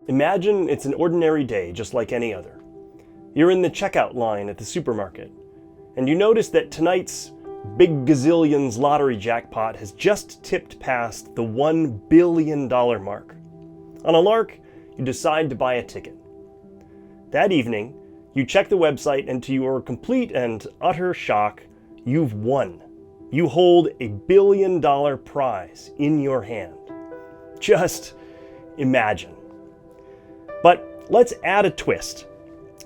Imagine it's an ordinary day just like any other. You're in the checkout line at the supermarket, and you notice that tonight's Big Gazillions lottery jackpot has just tipped past the $1 billion mark. On a lark, you decide to buy a ticket. That evening, you check the website, and to your complete and utter shock, you've won. You hold $1 billion prize in your hand. Just imagine. But let's add a twist.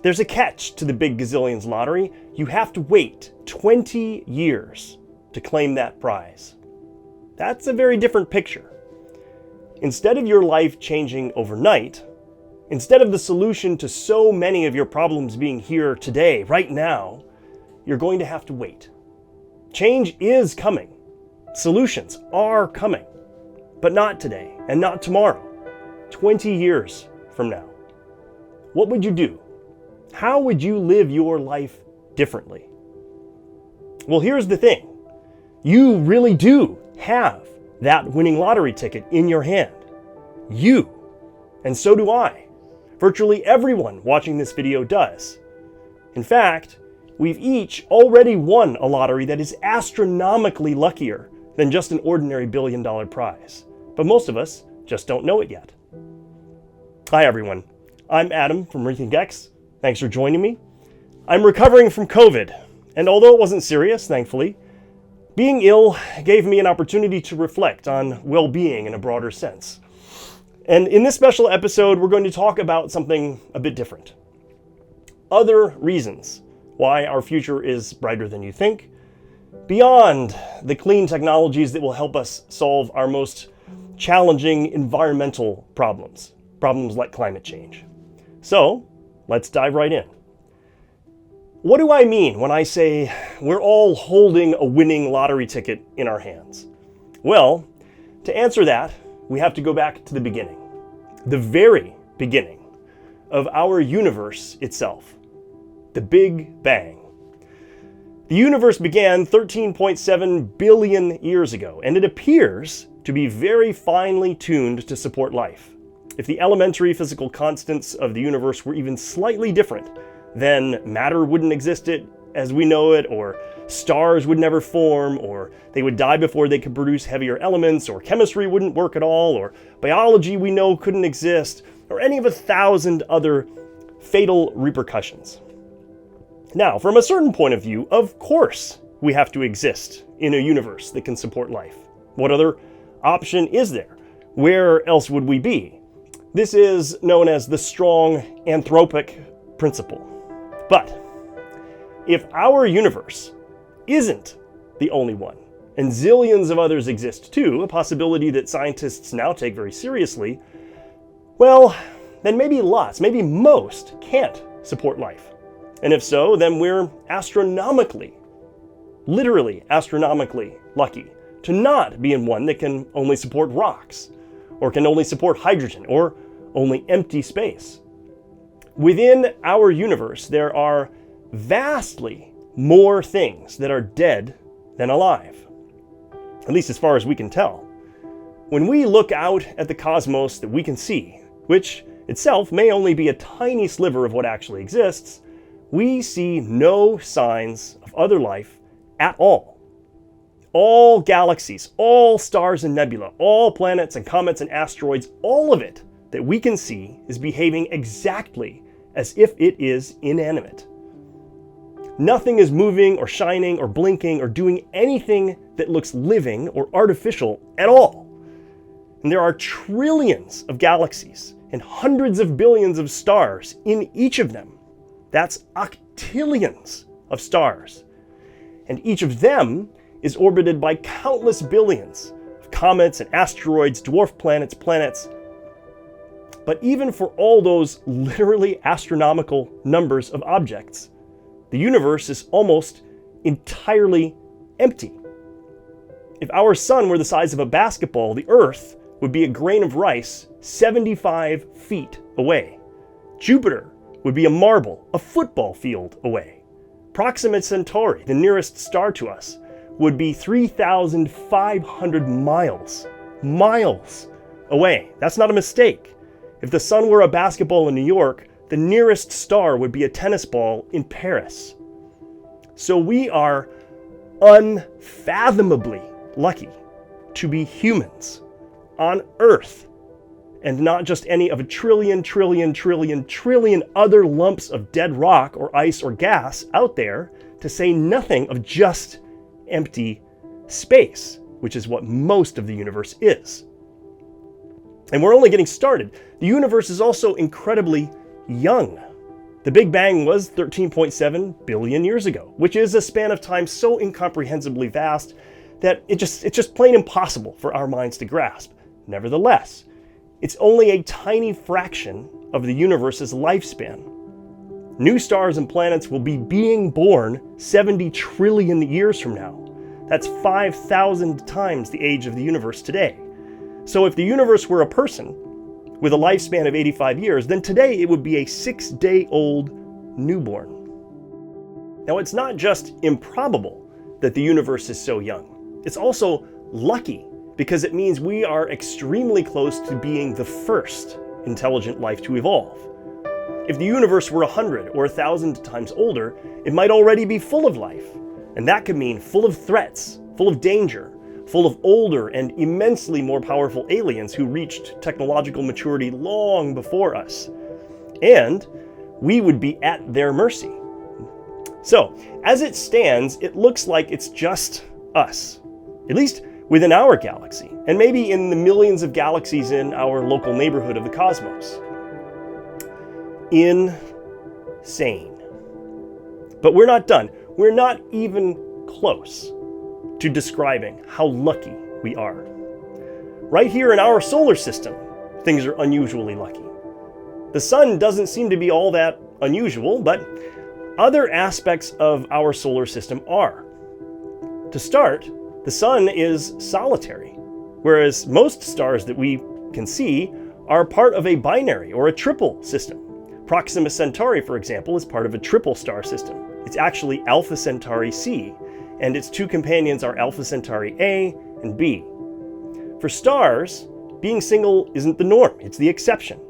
There's a catch to the Big Gazillions lottery. You have to wait 20 years to claim that prize. That's a very different picture. Instead of your life changing overnight, instead of the solution to so many of your problems being here today, right now, you're going to have to wait. Change is coming. Solutions are coming. But not today and not tomorrow. 20 years from now. What would you do? How would you live your life differently? Well, here's the thing. You really do have that winning lottery ticket in your hand. You. And so do I. Virtually everyone watching this video does. In fact, we've each already won a lottery that is astronomically luckier than just an ordinary $1 billion prize. But most of us just don't know it yet. Hi everyone, I'm Adam from Rethink X. Thanks for joining me. I'm recovering from COVID, and although it wasn't serious, thankfully, being ill gave me an opportunity to reflect on well-being in a broader sense. And in this special episode, we're going to talk about something a bit different. Other reasons why our future is brighter than you think, beyond the clean technologies that will help us solve our most challenging environmental problems like climate change. So, let's dive right in. What do I mean when I say we're all holding a winning lottery ticket in our hands? Well, to answer that, we have to go back to the beginning. The very beginning of our universe itself. The Big Bang. The universe began 13.7 billion years ago, and it appears to be very finely tuned to support life. If the elementary physical constants of the universe were even slightly different, then matter wouldn't exist as we know it, or stars would never form, or they would die before they could produce heavier elements, or chemistry wouldn't work at all, or biology we know couldn't exist, or any of 1,000 other fatal repercussions. Now, from a certain point of view, of course we have to exist in a universe that can support life. What other option is there? Where else would we be? This is known as the strong anthropic principle. But if our universe isn't the only one, and zillions of others exist too, a possibility that scientists now take very seriously, well, then maybe lots, maybe most can't support life. And if so, then we're astronomically, literally astronomically lucky to not be in one that can only support rocks, or can only support hydrogen, or only empty space. Within our universe, there are vastly more things that are dead than alive, at least as far as we can tell. When we look out at the cosmos that we can see, which itself may only be a tiny sliver of what actually exists, we see no signs of other life at all. All galaxies, all stars and nebula, all planets and comets and asteroids, all of it that we can see is behaving exactly as if it is inanimate. Nothing is moving or shining or blinking or doing anything that looks living or artificial at all. And there are trillions of galaxies and hundreds of billions of stars in each of them. That's octillions of stars. And each of them is orbited by countless billions of comets and asteroids, dwarf planets. But even for all those literally astronomical numbers of objects, the universe is almost entirely empty. If our sun were the size of a basketball, the Earth would be a grain of rice 75 feet away. Jupiter would be a marble, a football field away. Proxima Centauri, the nearest star to us, would be 3,500 miles away. That's not a mistake. If the sun were a basketball in New York, the nearest star would be a tennis ball in Paris. So we are unfathomably lucky to be humans on Earth, and not just any of a trillion other lumps of dead rock or ice or gas out there, to say nothing of just empty space, which is what most of the universe is. And we're only getting started. The universe is also incredibly young. The Big Bang was 13.7 billion years ago, which is a span of time so incomprehensibly vast that it's just plain impossible for our minds to grasp. Nevertheless, it's only a tiny fraction of the universe's lifespan. New stars and planets will be being born 70 trillion years from now. That's 5,000 times the age of the universe today. So if the universe were a person with a lifespan of 85 years, then today it would be a 6-day-old newborn. Now, it's not just improbable that the universe is so young. It's also lucky, because it means we are extremely close to being the first intelligent life to evolve. If the universe were 100 or 1,000 times older, it might already be full of life. And that could mean full of threats, full of danger, full of older and immensely more powerful aliens who reached technological maturity long before us. And we would be at their mercy. So, as it stands, it looks like it's just us, at least within our galaxy, and maybe in the millions of galaxies in our local neighborhood of the cosmos. Insane. But we're not done. We're not even close to describing how lucky we are. Right here in our solar system, things are unusually lucky. The sun doesn't seem to be all that unusual, but other aspects of our solar system are. To start, the sun is solitary, whereas most stars that we can see are part of a binary or a triple system. Proxima Centauri, for example, is part of a triple star system. It's actually Alpha Centauri C, and its two companions are Alpha Centauri A and B. For stars, being single isn't the norm, it's the exception.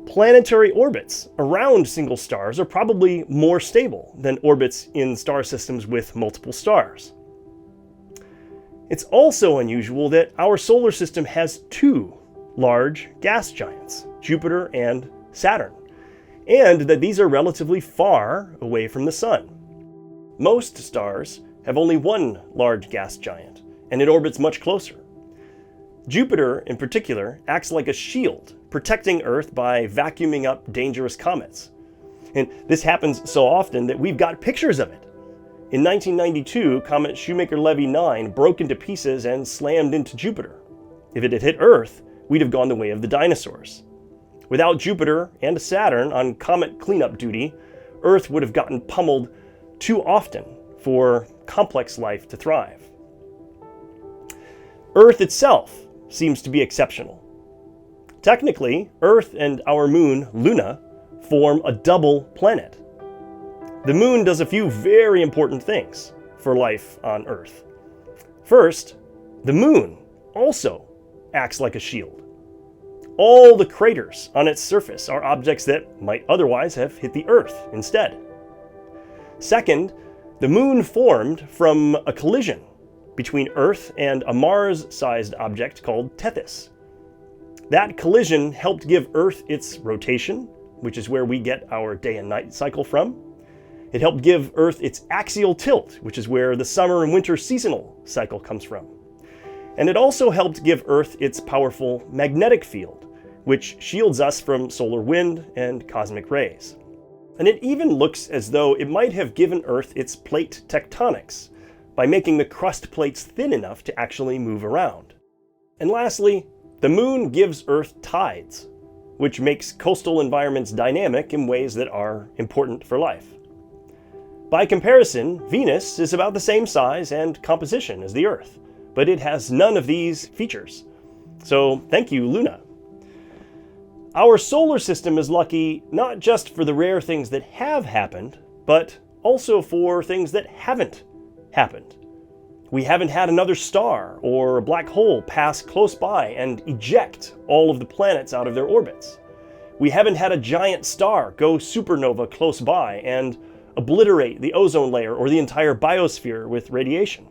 Planetary orbits around single stars are probably more stable than orbits in star systems with multiple stars. It's also unusual that our solar system has two large gas giants, Jupiter and Saturn, and that these are relatively far away from the sun. Most stars have only one large gas giant, and it orbits much closer. Jupiter, in particular, acts like a shield, protecting Earth by vacuuming up dangerous comets. And this happens so often that we've got pictures of it. In 1992, comet Shoemaker-Levy 9 broke into pieces and slammed into Jupiter. If it had hit Earth, we'd have gone the way of the dinosaurs. Without Jupiter and Saturn on comet cleanup duty, Earth would have gotten pummeled too often for complex life to thrive. Earth itself seems to be exceptional. Technically, Earth and our moon, Luna, form a double planet. The moon does a few very important things for life on Earth. First, the moon also acts like a shield. All the craters on its surface are objects that might otherwise have hit the Earth instead. Second, the moon formed from a collision between Earth and a Mars-sized object called Tethys. That collision helped give Earth its rotation, which is where we get our day and night cycle from. It helped give Earth its axial tilt, which is where the summer and winter seasonal cycle comes from. And it also helped give Earth its powerful magnetic field, which shields us from solar wind and cosmic rays. And it even looks as though it might have given Earth its plate tectonics by making the crust plates thin enough to actually move around. And lastly, the moon gives Earth tides, which makes coastal environments dynamic in ways that are important for life. By comparison, Venus is about the same size and composition as the Earth, but it has none of these features. So thank you, Luna. Our solar system is lucky not just for the rare things that have happened, but also for things that haven't happened. We haven't had another star or a black hole pass close by and eject all of the planets out of their orbits. We haven't had a giant star go supernova close by and obliterate the ozone layer or the entire biosphere with radiation.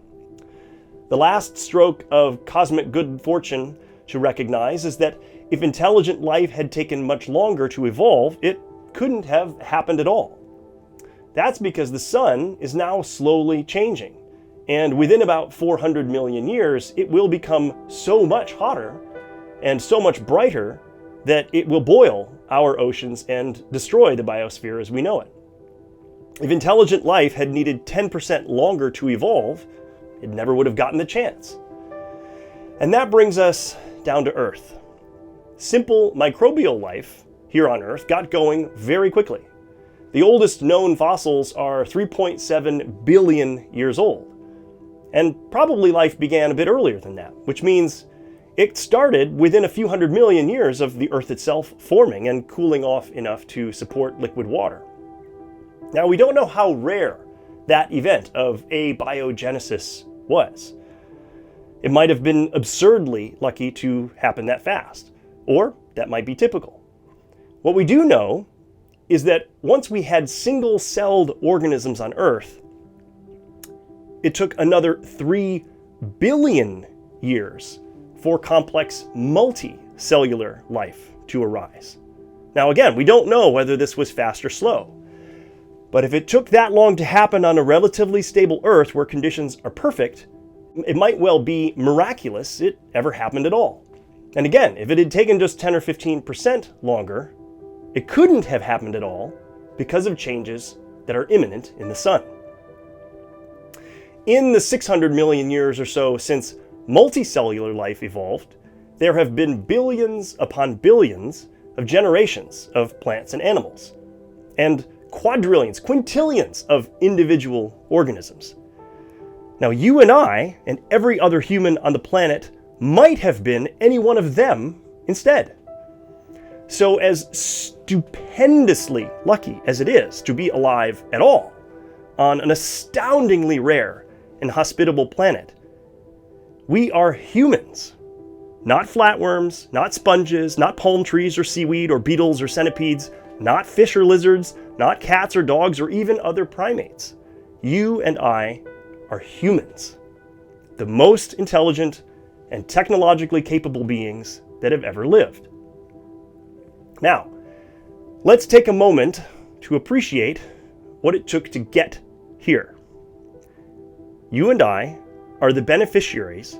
The last stroke of cosmic good fortune to recognize is that if intelligent life had taken much longer to evolve, it couldn't have happened at all. That's because the sun is now slowly changing, and within about 400 million years, it will become so much hotter and so much brighter that it will boil our oceans and destroy the biosphere as we know it. If intelligent life had needed 10% longer to evolve, it never would have gotten the chance. And that brings us down to Earth. Simple microbial life here on Earth got going very quickly. The oldest known fossils are 3.7 billion years old. And probably life began a bit earlier than that, which means it started within a few hundred million years of the Earth itself forming and cooling off enough to support liquid water. Now, we don't know how rare that event of abiogenesis was. It might have been absurdly lucky to happen that fast, or that might be typical. What we do know is that once we had single-celled organisms on Earth, it took another 3 billion years for complex multicellular life to arise. Now again, we don't know whether this was fast or slow. But if it took that long to happen on a relatively stable Earth where conditions are perfect, it might well be miraculous it ever happened at all. And again, if it had taken just 10 or 15% longer, it couldn't have happened at all because of changes that are imminent in the sun. In the 600 million years or so since multicellular life evolved, there have been billions upon billions of generations of plants and animals, and quadrillions, quintillions of individual organisms. Now, you and I and every other human on the planet might have been any one of them instead. So as stupendously lucky as it is to be alive at all on an astoundingly rare and hospitable planet, we are humans, not flatworms, not sponges, not palm trees or seaweed or beetles or centipedes, not fish or lizards, not cats or dogs or even other primates. You and I are humans, the most intelligent and technologically capable beings that have ever lived. Now, let's take a moment to appreciate what it took to get here. You and I are the beneficiaries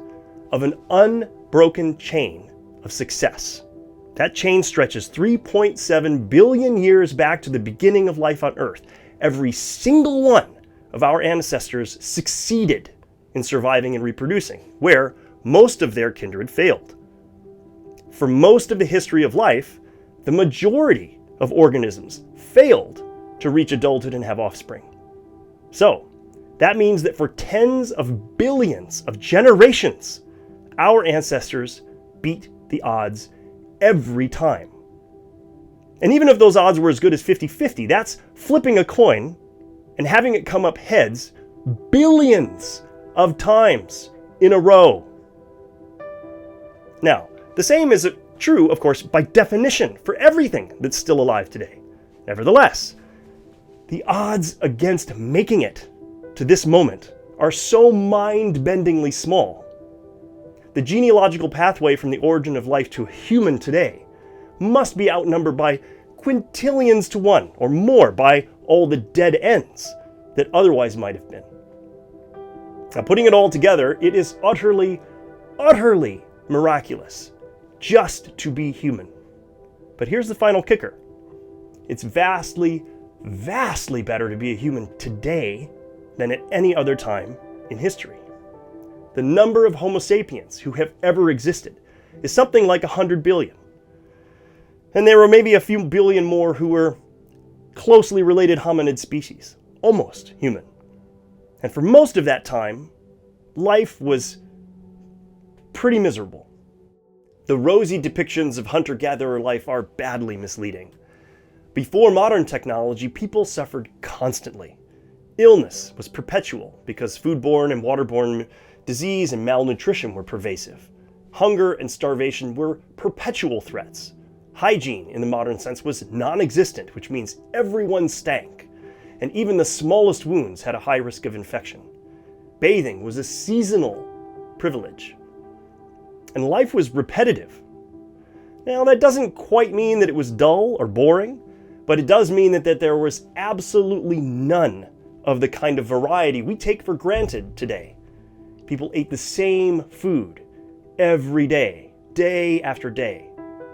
of an unbroken chain of success. That chain stretches 3.7 billion years back to the beginning of life on Earth. Every single one of our ancestors succeeded in surviving and reproducing, where most of their kindred failed. For most of the history of life, the majority of organisms failed to reach adulthood and have offspring. So, that means that for tens of billions of generations, our ancestors beat the odds every time. And even if those odds were as good as 50-50, that's flipping a coin and having it come up heads billions of times in a row. Now, the same is true, of course, by definition for everything that's still alive today. Nevertheless, the odds against making it to this moment are so mind-bendingly small. The genealogical pathway from the origin of life to a human today must be outnumbered by quintillions to one or more by all the dead ends that otherwise might have been. Now, putting it all together, it is utterly, utterly miraculous just to be human. But here's the final kicker. It's vastly, vastly better to be a human today than at any other time in history. The number of Homo sapiens who have ever existed is something like 100 billion. And there were maybe a few billion more who were closely related hominid species, almost human. And for most of that time, life was pretty miserable. The rosy depictions of hunter-gatherer life are badly misleading. Before modern technology, people suffered constantly. Illness was perpetual because foodborne and waterborne Disease and malnutrition were pervasive. Hunger and starvation were perpetual threats. Hygiene, in the modern sense, was non-existent, which means everyone stank, and even the smallest wounds had a high risk of infection. Bathing was a seasonal privilege, and life was repetitive. Now, that doesn't quite mean that it was dull or boring, but it does mean that there was absolutely none of the kind of variety we take for granted today. People ate the same food every day, day after day.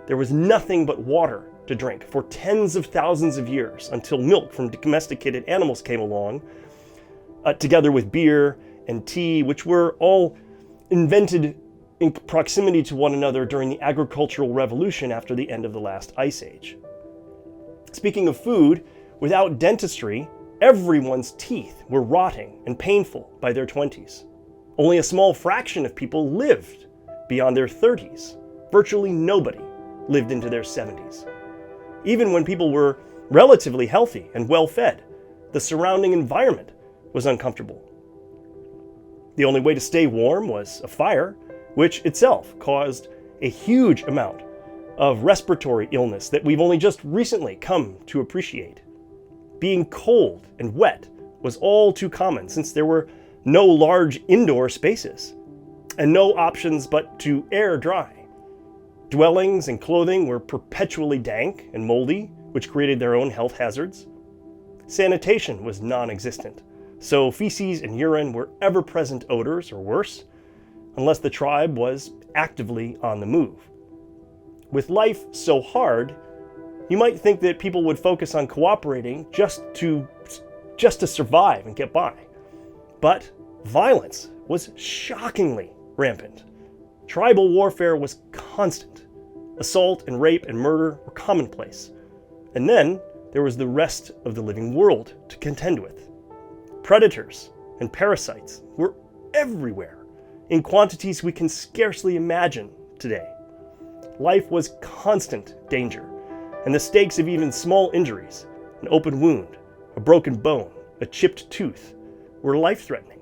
There was nothing but water to drink for tens of thousands of years until milk from domesticated animals came along, together with beer and tea, which were all invented in proximity to one another during the agricultural revolution after the end of the last ice age. Speaking of food, without dentistry, everyone's teeth were rotting and painful by their 20s. Only a small fraction of people lived beyond their 30s. Virtually nobody lived into their 70s. Even when people were relatively healthy and well-fed, the surrounding environment was uncomfortable. The only way to stay warm was a fire, which itself caused a huge amount of respiratory illness that we've only just recently come to appreciate. Being cold and wet was all too common since there were no large indoor spaces and no options but to air dry. Dwellings and clothing were perpetually dank and moldy, which created their own health hazards. Sanitation was non-existent, so feces and urine were ever-present odors, or worse, unless the tribe was actively on the move. With life so hard, you might think that people would focus on cooperating just to survive and get by. But violence was shockingly rampant. Tribal warfare was constant. Assault and rape and murder were commonplace. And then there was the rest of the living world to contend with. Predators and parasites were everywhere, in quantities we can scarcely imagine today. Life was constant danger, and the stakes of even small injuries, an open wound, a broken bone, a chipped tooth, were life-threatening.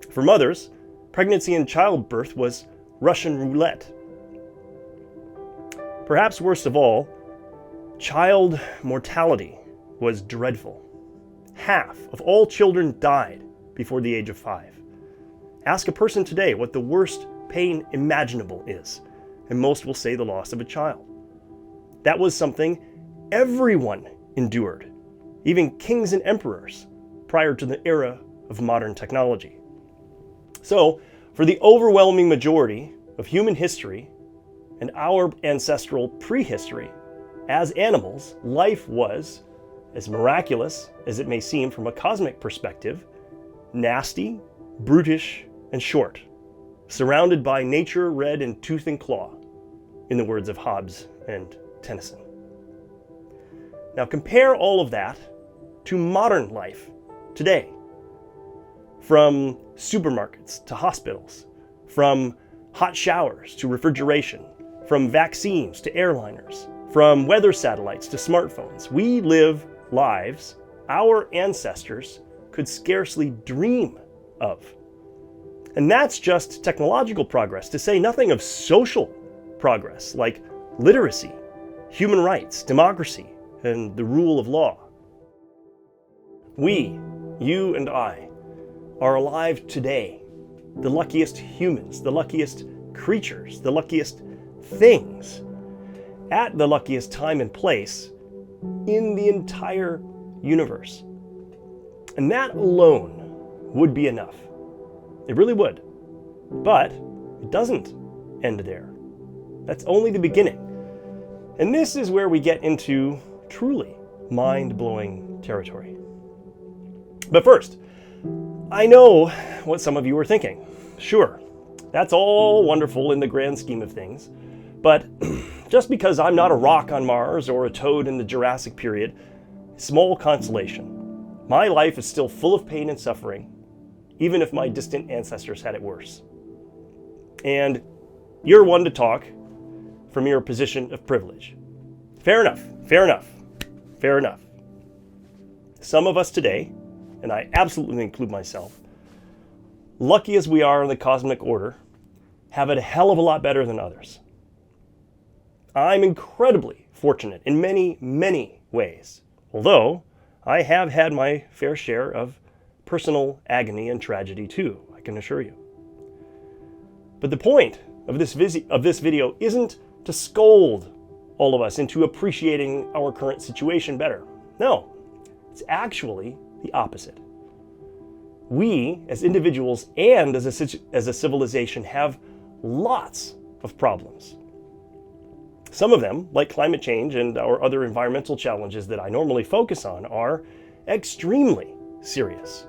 For mothers, pregnancy and childbirth was Russian roulette. Perhaps worst of all, child mortality was dreadful. Half of all children died before the age of 5. Ask a person today what the worst pain imaginable is, and most will say the loss of a child. That was something everyone endured, even kings and emperors, prior to the era of modern technology. So, for the overwhelming majority of human history and our ancestral prehistory, as animals, life was, as miraculous as it may seem from a cosmic perspective, nasty, brutish, and short, surrounded by nature red in tooth and claw, in the words of Hobbes and Tennyson. Now compare all of that to modern life today. From supermarkets to hospitals, from hot showers to refrigeration, from vaccines to airliners, from weather satellites to smartphones, we live lives our ancestors could scarcely dream of. And that's just technological progress, to say nothing of social progress like literacy, human rights, democracy, and the rule of law. We, you and I, are alive today, the luckiest humans, the luckiest creatures, the luckiest things, at the luckiest time and place in the entire universe. And that alone would be enough. It really would. But it doesn't end there. That's only the beginning. And this is where we get into truly mind-blowing territory. But first, I know what some of you are thinking. Sure, that's all wonderful in the grand scheme of things, but just because I'm not a rock on Mars or a toad in the Jurassic period, small consolation. My life is still full of pain and suffering, even if my distant ancestors had it worse. And you're one to talk from your position of privilege. Fair enough, fair enough, fair enough. Some of us today, and I absolutely include myself, lucky as we are in the cosmic order, have it a hell of a lot better than others. I'm incredibly fortunate in many, many ways, although I have had my fair share of personal agony and tragedy too, I can assure you. But the point of this video isn't to scold all of us into appreciating our current situation better. No, it's actually the opposite. We, as individuals and as a civilization, have lots of problems. Some of them, like climate change and our other environmental challenges that I normally focus on, are extremely serious.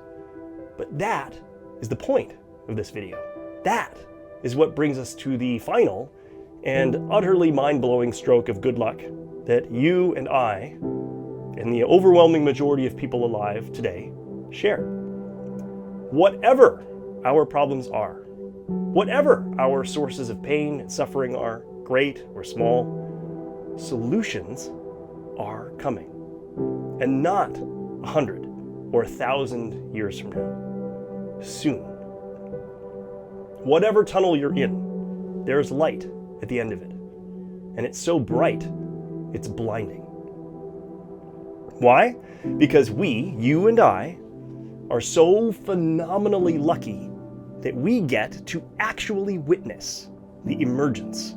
But that is the point of this video. That is what brings us to the final and utterly mind-blowing stroke of good luck that you and I, and the overwhelming majority of people alive today, share. Whatever our problems are, whatever our sources of pain and suffering are, great or small, solutions are coming. And not 100 or 1,000 years from now. Soon. Whatever tunnel you're in, there's light at the end of it. And it's so bright, it's blinding. Why? Because we, you and I, are so phenomenally lucky that we get to actually witness the emergence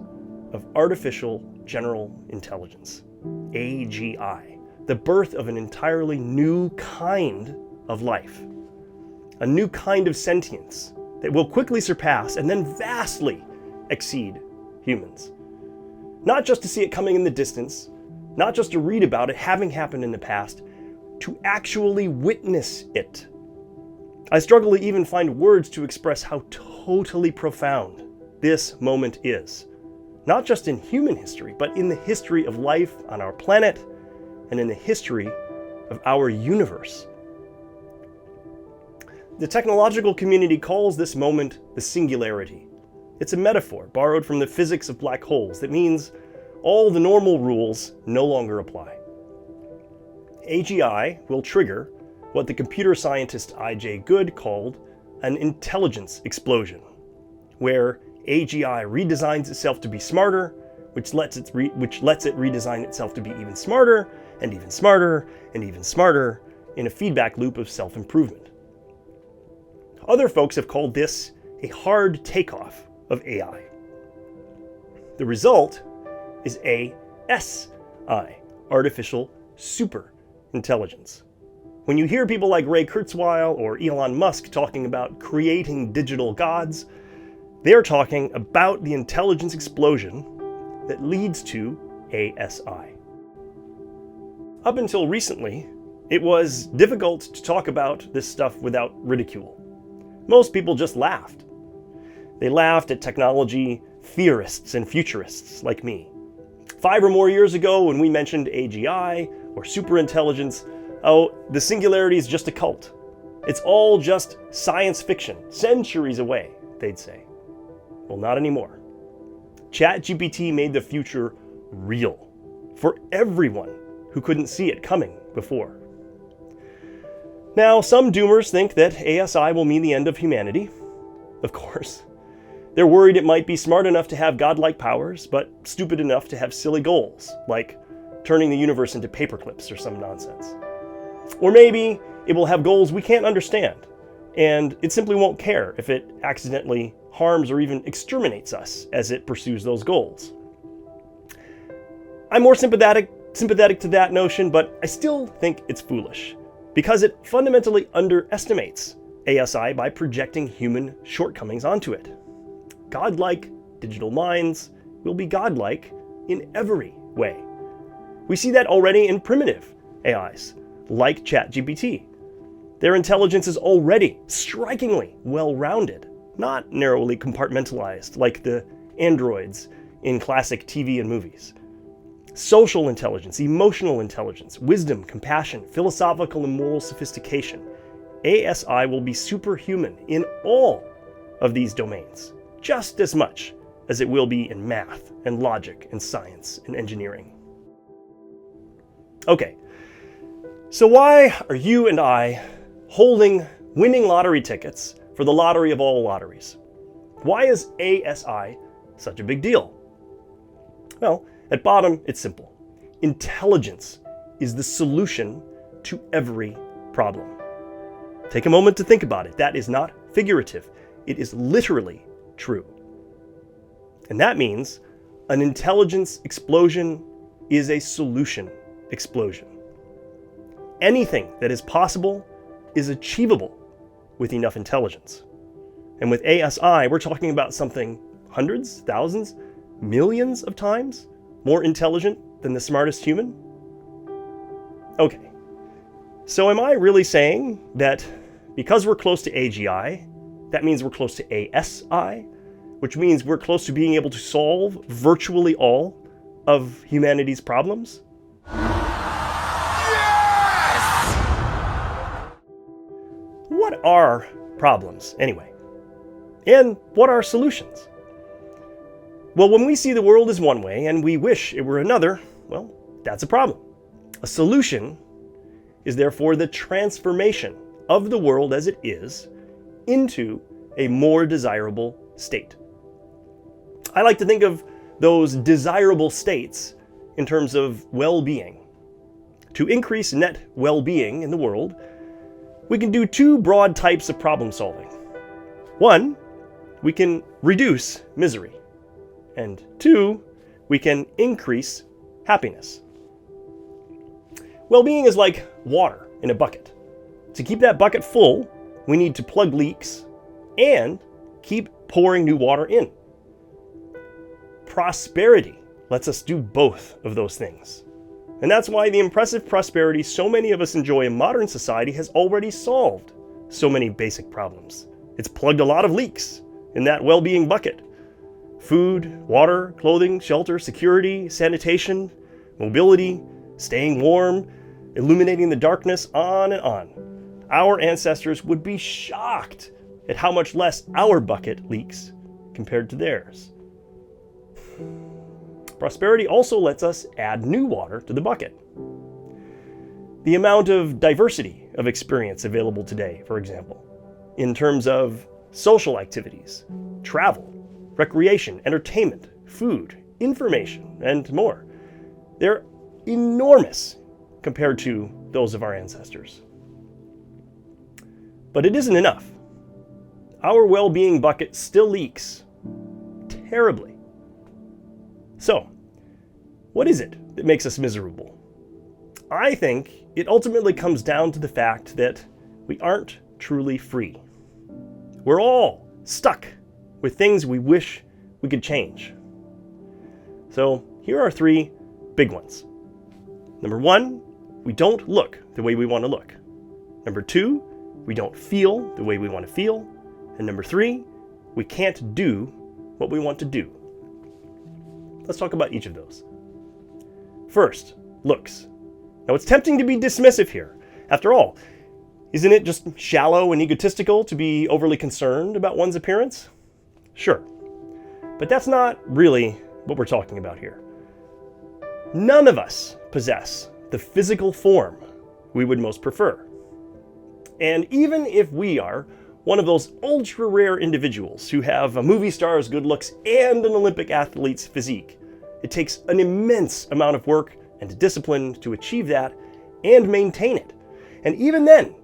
of artificial general intelligence, AGI, the birth of an entirely new kind of life, a new kind of sentience that will quickly surpass and then vastly exceed humans. Not just to see it coming in the distance, not just to read about it having happened in the past, to actually witness it. I struggle to even find words to express how totally profound this moment is. Not just in human history, but in the history of life on our planet and in the history of our universe. The technological community calls this moment the singularity. It's a metaphor borrowed from the physics of black holes that means all the normal rules no longer apply. AGI will trigger what the computer scientist I.J. Good called an intelligence explosion, where AGI redesigns itself to be smarter, which lets it redesign itself to be even smarter, and even smarter, and even smarter, in a feedback loop of self-improvement. Other folks have called this a hard takeoff of AI. The result is ASI, artificial super intelligence. When you hear people like Ray Kurzweil or Elon Musk talking about creating digital gods, they're talking about the intelligence explosion that leads to ASI. Up until recently, it was difficult to talk about this stuff without ridicule. Most people just laughed. They laughed at technology theorists and futurists like me. 5 or more years ago, when we mentioned AGI or superintelligence, oh, the singularity is just a cult. It's all just science fiction, centuries away, they'd say. Well, not anymore. ChatGPT made the future real for everyone who couldn't see it coming before. Now, some doomers think that ASI will mean the end of humanity. Of course. They're worried it might be smart enough to have godlike powers, but stupid enough to have silly goals, like turning the universe into paperclips or some nonsense. Or maybe it will have goals we can't understand, and it simply won't care if it accidentally harms or even exterminates us as it pursues those goals. I'm more sympathetic to that notion, but I still think it's foolish, because it fundamentally underestimates ASI by projecting human shortcomings onto it. Godlike digital minds will be godlike in every way. We see that already in primitive AIs, like ChatGPT. Their intelligence is already strikingly well-rounded, not narrowly compartmentalized like the androids in classic TV and movies. Social intelligence, emotional intelligence, wisdom, compassion, philosophical and moral sophistication. ASI will be superhuman in all of these domains, just as much as it will be in math and logic and science and engineering. Okay, so why are you and I holding winning lottery tickets for the lottery of all lotteries. Why is ASI such a big deal? Well, at bottom, it's simple. Intelligence is the solution to every problem. Take a moment to think about it. That is not figurative. It is literally true. And that means an intelligence explosion is a solution explosion. Anything that is possible is achievable with enough intelligence. And with ASI, we're talking about something hundreds, thousands, millions of times more intelligent than the smartest human? Okay, so am I really saying that because we're close to AGI, that means we're close to ASI, which means we're close to being able to solve virtually all of humanity's problems? Yes! What are problems, anyway? And what are solutions? Well, when we see the world as one way and we wish it were another, well, that's a problem. A solution is therefore the transformation of the world as it is into a more desirable state. I like to think of those desirable states in terms of well-being. To increase net well-being in the world, we can do two broad types of problem solving. One, we can reduce misery. And two, we can increase happiness. Well-being is like water in a bucket. To keep that bucket full, we need to plug leaks and keep pouring new water in. Prosperity lets us do both of those things. And that's why the impressive prosperity so many of us enjoy in modern society has already solved so many basic problems. It's plugged a lot of leaks in that well-being bucket. Food, water, clothing, shelter, security, sanitation, mobility, staying warm, illuminating the darkness, on and on. Our ancestors would be shocked at how much less our bucket leaks compared to theirs. Prosperity also lets us add new water to the bucket. The amount of diversity of experience available today, for example, in terms of social activities, travel, recreation, entertainment, food, information, and more. They're enormous compared to those of our ancestors. But it isn't enough. Our well-being bucket still leaks terribly. So, what is it that makes us miserable? I think it ultimately comes down to the fact that we aren't truly free. We're all stuck with things we wish we could change. So here are three big ones. Number one, we don't look the way we want to look. Number two, we don't feel the way we want to feel. And number three, we can't do what we want to do. Let's talk about each of those. First, looks. Now it's tempting to be dismissive here. After all, isn't it just shallow and egotistical to be overly concerned about one's appearance? Sure, but that's not really what we're talking about here. None of us possess the physical form we would most prefer. And even if we are one of those ultra-rare individuals who have a movie star's good looks and an Olympic athlete's physique, it takes an immense amount of work and discipline to achieve that and maintain it. And even then,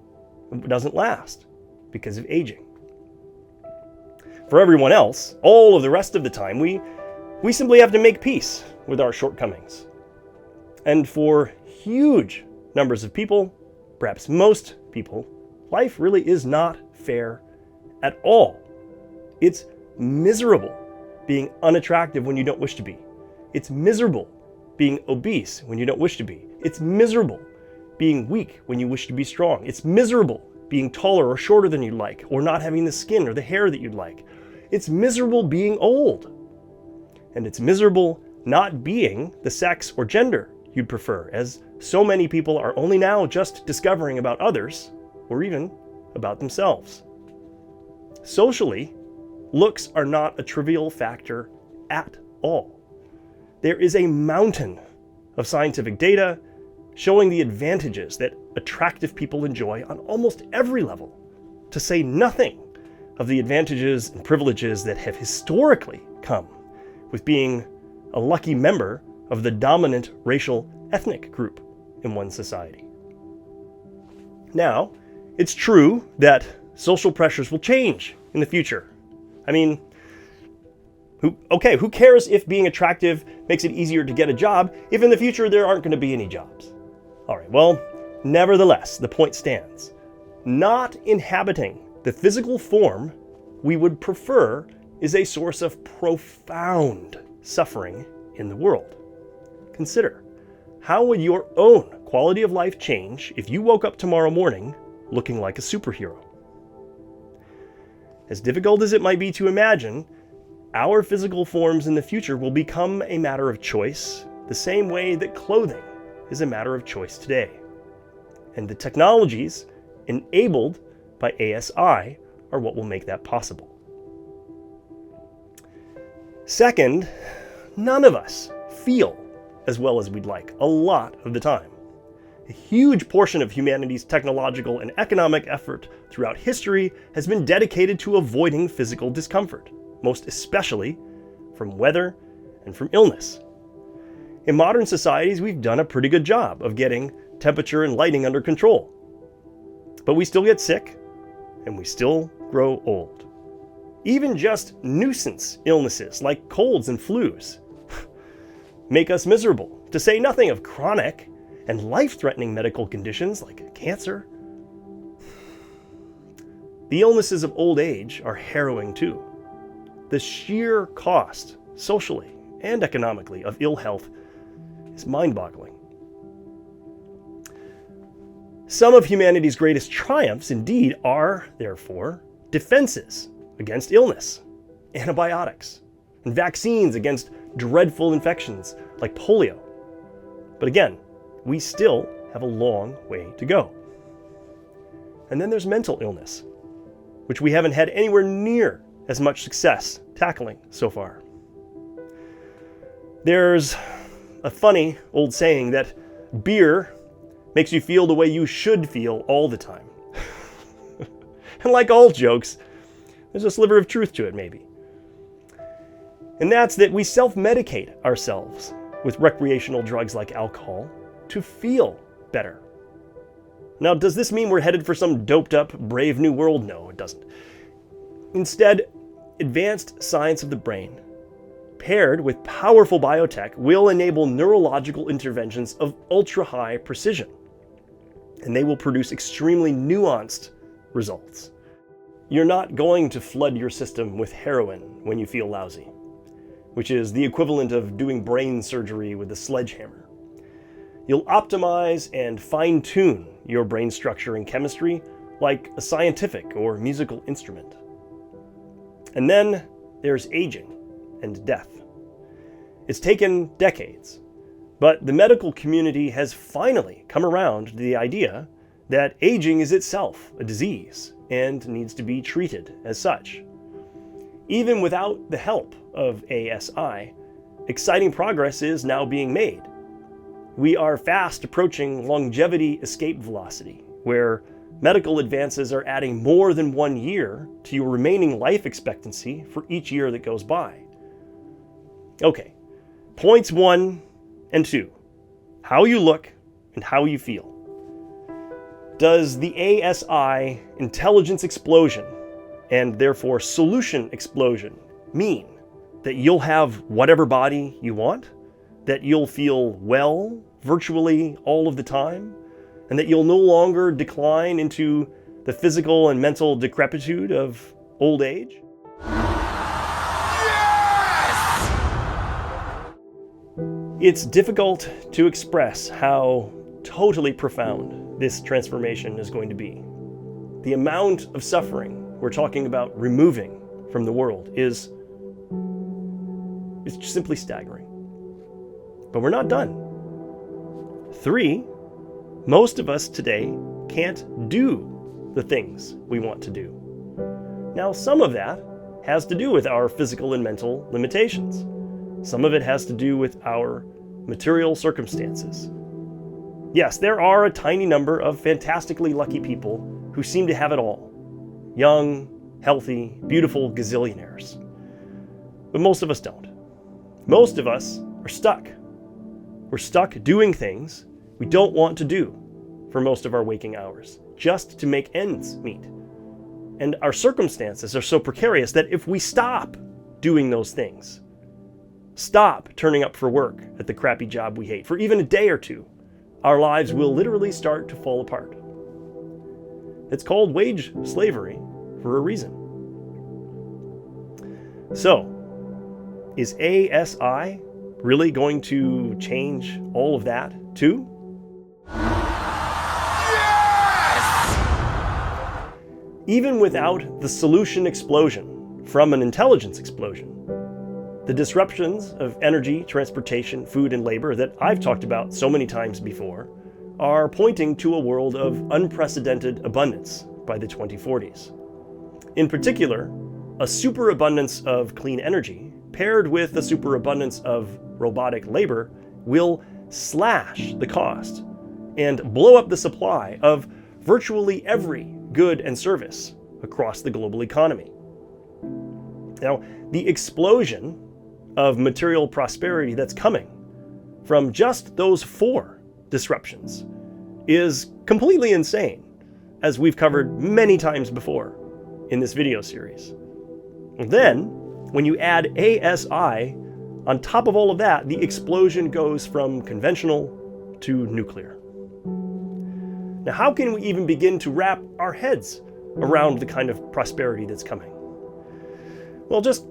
it doesn't last because of aging. For everyone else, all of the rest of the time, we simply have to make peace with our shortcomings. And for huge numbers of people, perhaps most people, life really is not fair at all. It's miserable being unattractive when you don't wish to be. It's miserable being obese when you don't wish to be. It's miserable being weak when you wish to be strong. It's miserable being taller or shorter than you'd like, or not having the skin or the hair that you'd like. It's miserable being old. And it's miserable not being the sex or gender you'd prefer, as so many people are only now just discovering about others, or even about themselves. Socially, looks are not a trivial factor at all. There is a mountain of scientific data showing the advantages that attractive people enjoy on almost every level, to say nothing of the advantages and privileges that have historically come with being a lucky member of the dominant racial ethnic group in one society. Now, it's true that social pressures will change in the future. I mean, who cares if being attractive makes it easier to get a job if in the future there aren't going to be any jobs? All right, well, nevertheless, the point stands. Not inhabiting the physical form we would prefer is a source of profound suffering in the world. Consider, how would your own quality of life change if you woke up tomorrow morning looking like a superhero? As difficult as it might be to imagine, our physical forms in the future will become a matter of choice, the same way that clothing is a matter of choice today. And the technologies enabled by ASI are what will make that possible. Second, none of us feel as well as we'd like a lot of the time. A huge portion of humanity's technological and economic effort throughout history has been dedicated to avoiding physical discomfort, most especially from weather and from illness. In modern societies, we've done a pretty good job of getting temperature and lighting under control. But we still get sick, and we still grow old. Even just nuisance illnesses like colds and flus make us miserable, to say nothing of chronic and life-threatening medical conditions like cancer. The illnesses of old age are harrowing too. The sheer cost, socially and economically, of ill health is mind-boggling. Some of humanity's greatest triumphs, indeed, are, therefore, defenses against illness, antibiotics, and vaccines against dreadful infections like polio. But again, we still have a long way to go. And then there's mental illness, which we haven't had anywhere near as much success tackling so far. There's a funny old saying that beer makes you feel the way you should feel all the time. And like all jokes, there's a sliver of truth to it, maybe. And that's that we self-medicate ourselves with recreational drugs like alcohol to feel better. Now, does this mean we're headed for some doped-up Brave New World? No, it doesn't. Instead, advanced science of the brain, paired with powerful biotech, will enable neurological interventions of ultra-high precision. And they will produce extremely nuanced results. You're not going to flood your system with heroin when you feel lousy, which is the equivalent of doing brain surgery with a sledgehammer. You'll optimize and fine-tune your brain structure and chemistry like a scientific or musical instrument. And then there's aging and death. It's taken decades, but the medical community has finally come around to the idea that aging is itself a disease and needs to be treated as such. Even without the help of ASI, exciting progress is now being made. We are fast approaching longevity escape velocity, where medical advances are adding more than 1 year to your remaining life expectancy for each year that goes by. Okay, points 1 and 2. How you look and how you feel. Does the ASI intelligence explosion, and therefore solution explosion, mean that you'll have whatever body you want? That you'll feel well virtually all of the time? And that you'll no longer decline into the physical and mental decrepitude of old age? Yes! It's difficult to express how totally profound this transformation is going to be. The amount of suffering we're talking about removing from the world is simply staggering. But we're not done. 3, most of us today can't do the things we want to do. Now, some of that has to do with our physical and mental limitations. Some of it has to do with our material circumstances. Yes, there are a tiny number of fantastically lucky people who seem to have it all. Young, healthy, beautiful gazillionaires. But most of us don't. Most of us are stuck. We're stuck doing things we don't want to do for most of our waking hours, just to make ends meet. And our circumstances are so precarious that if we stop doing those things, stop turning up for work at the crappy job we hate for even a day or two, our lives will literally start to fall apart. It's called wage slavery for a reason. So, is ASI really going to change all of that too? Yes! Even without the solution explosion from an intelligence explosion, the disruptions of energy, transportation, food, and labor that I've talked about so many times before are pointing to a world of unprecedented abundance by the 2040s. In particular, a superabundance of clean energy paired with a superabundance of robotic labor will slash the cost and blow up the supply of virtually every good and service across the global economy. Now, the explosion of material prosperity that's coming from just those 4 disruptions is completely insane, as we've covered many times before in this video series. Then, when you add ASI on top of all of that, the explosion goes from conventional to nuclear. Now, how can we even begin to wrap our heads around the kind of prosperity that's coming? Well, just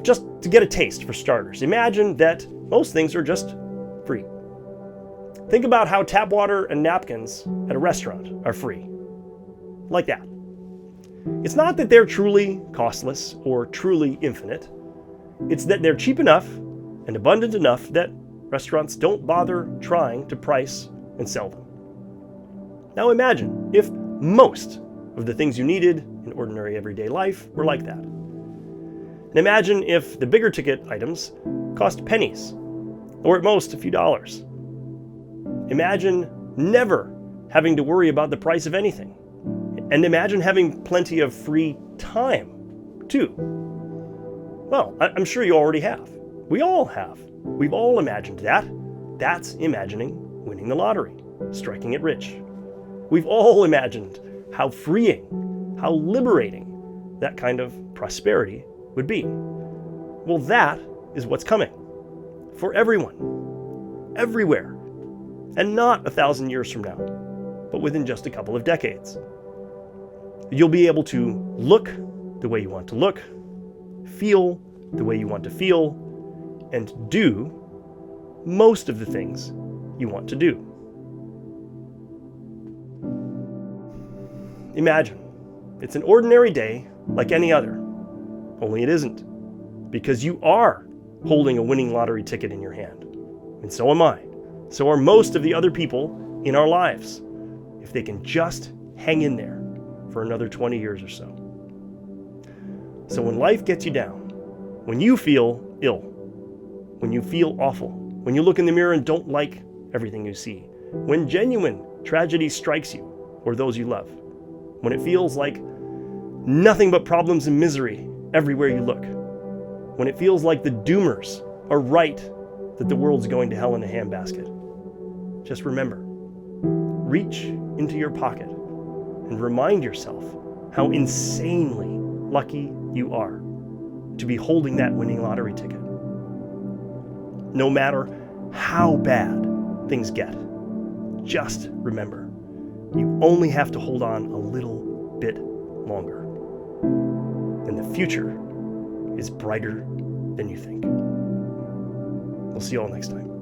to get a taste for starters, imagine that most things are just free. Think about how tap water and napkins at a restaurant are free. Like that. It's not that they're truly costless or truly infinite. It's that they're cheap enough and abundant enough that restaurants don't bother trying to price and sell them. Now imagine if most of the things you needed in ordinary everyday life were like that. And imagine if the bigger ticket items cost pennies, or at most a few dollars. Imagine never having to worry about the price of anything. And imagine having plenty of free time, too. Well, I'm sure you already have. We all have. We've all imagined that. That's imagining winning the lottery, striking it rich. We've all imagined how freeing, how liberating that kind of prosperity would be. Well, that is what's coming. For everyone. Everywhere. And not 1,000 years from now, but within just a couple of decades. You'll be able to look the way you want to look, feel the way you want to feel, and do most of the things you want to do. Imagine, it's an ordinary day like any other, only it isn't, because you are holding a winning lottery ticket in your hand, and so am I. So are most of the other people in our lives, if they can just hang in there for another 20 years or so. So when life gets you down, when you feel ill, when you feel awful, when you look in the mirror and don't like everything you see, when genuine tragedy strikes you or those you love, when it feels like nothing but problems and misery everywhere you look, when it feels like the doomers are right that the world's going to hell in a handbasket, just remember, reach into your pocket and remind yourself how insanely lucky you are to be holding that winning lottery ticket. No matter how bad things get, just remember, you only have to hold on a little bit longer. And the future is brighter than you think. We'll see you all next time.